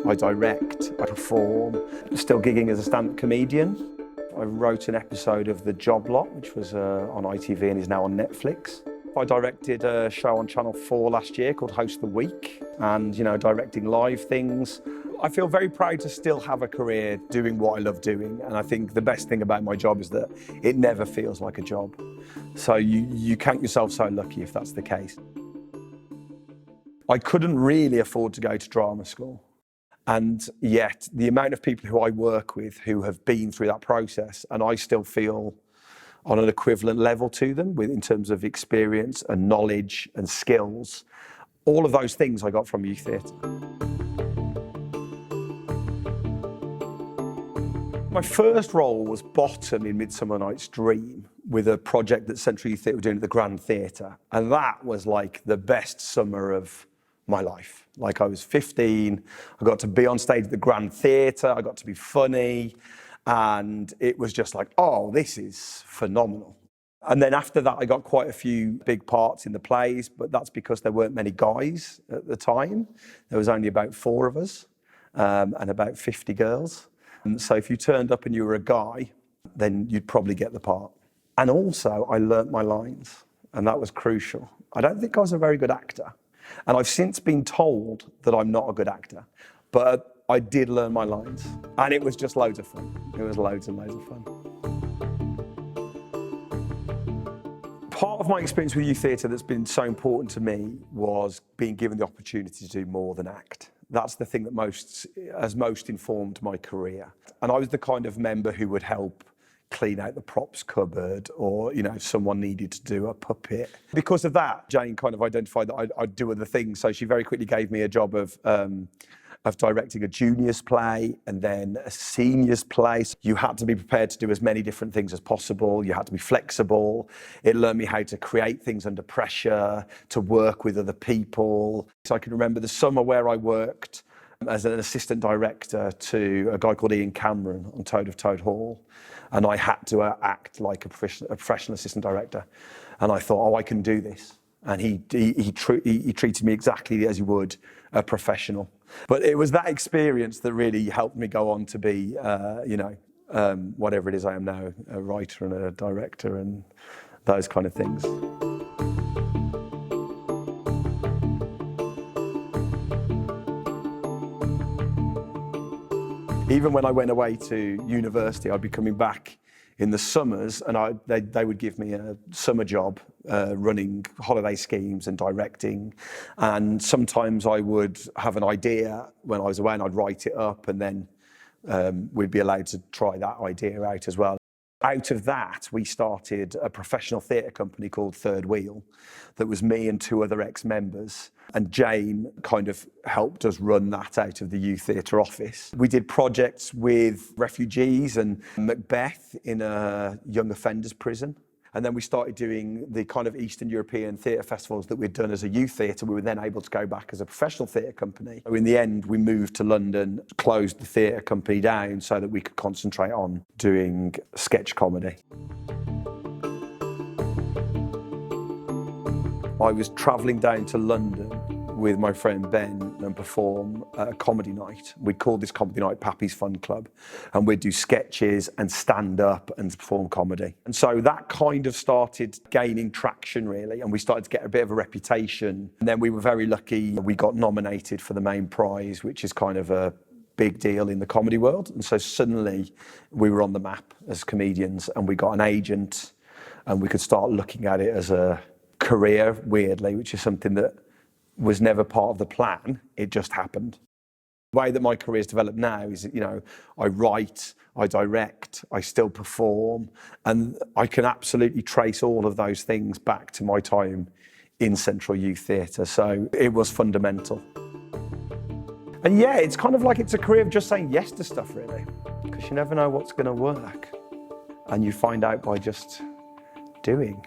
I direct, I perform. Still gigging as a stand-up comedian. I wrote an episode of The Job Lot, which was on ITV and is now on Netflix. I directed a show on Channel 4 last year called Host of the Week, and directing live things. I feel very proud to still have a career doing what I love doing, and I think the best thing about my job is that it never feels like a job. So you count yourself so lucky if that's the case. I couldn't really afford to go to drama school, and yet the amount of people who I work with who have been through that process, and I still feel on an equivalent level to them in terms of experience and knowledge and skills. All of those things I got from youth theatre. My first role was bottom in Midsummer Night's Dream with a project that Central Youth Theare were doing at the Grand Theatre. And that was like the best summer of my life. Like, I was 15, I got to be on stage at the Grand Theatre, I got to be funny, and it was just like, oh, this is phenomenal. And then after that, I got quite a few big parts in the plays, but that's because there weren't many guys at the time. There was only about 4 of us, and about 50 girls. And so if you turned up and you were a guy, then you'd probably get the part. And also, I learnt my lines, and that was crucial. I don't think I was a very good actor. And I've since been told that I'm not a good actor, but I did learn my lines, and it was just loads of fun. It was loads and loads of fun. Part of my experience with youth theatre that's been so important to me was being given the opportunity to do more than act. That's the thing that has most informed my career. And I was the kind of member who would help clean out the props cupboard, or if someone needed to do a puppet. Because of that, Jane kind of identified that I'd do other things, so she very quickly gave me a job of directing a juniors play and then a seniors play. So you had to be prepared to do as many different things as possible. You had to be flexible. It learned me how to create things under pressure, to work with other people. So I can remember the summer where I worked as an assistant director to a guy called Ian Cameron on Toad of Toad Hall. And I had to act like a professional assistant director. And I thought, oh, I can do this. And he treated me exactly as he would a professional. But it was that experience that really helped me go on to be, whatever it is I am now, a writer and a director and those kind of things. Even when I went away to university, I'd be coming back in the summers, and they would give me a summer job running holiday schemes and directing. And sometimes I would have an idea when I was away, and I'd write it up, and then we'd be allowed to try that idea out as well. Out of that, we started a professional theatre company called Third Wheel that was me and 2 other ex-members. And Jane kind of helped us run that out of the youth theatre office. We did projects with refugees and Macbeth in a young offenders prison. And then we started doing the kind of Eastern European theatre festivals that we'd done as a youth theatre. We were then able to go back as a professional theatre company. So in the end, we moved to London, closed the theatre company down so that we could concentrate on doing sketch comedy. I was travelling down to London with my friend Ben and perform a comedy night. We'd call this comedy night Pappy's Fun Club, and we'd do sketches and stand up and perform comedy. And so that kind of started gaining traction, really, and we started to get a bit of a reputation. And then we were very lucky, we got nominated for the main prize, which is kind of a big deal in the comedy world. And so suddenly we were on the map as comedians, and we got an agent, and we could start looking at it as a career, weirdly, which is something that was never part of the plan. It just happened. The way that my career's developed now is that, I write, I direct, I still perform, and I can absolutely trace all of those things back to my time in Central Youth Theatre. So it was fundamental. And yeah, it's kind of like it's a career of just saying yes to stuff, really, because you never know what's going to work. And you find out by just doing.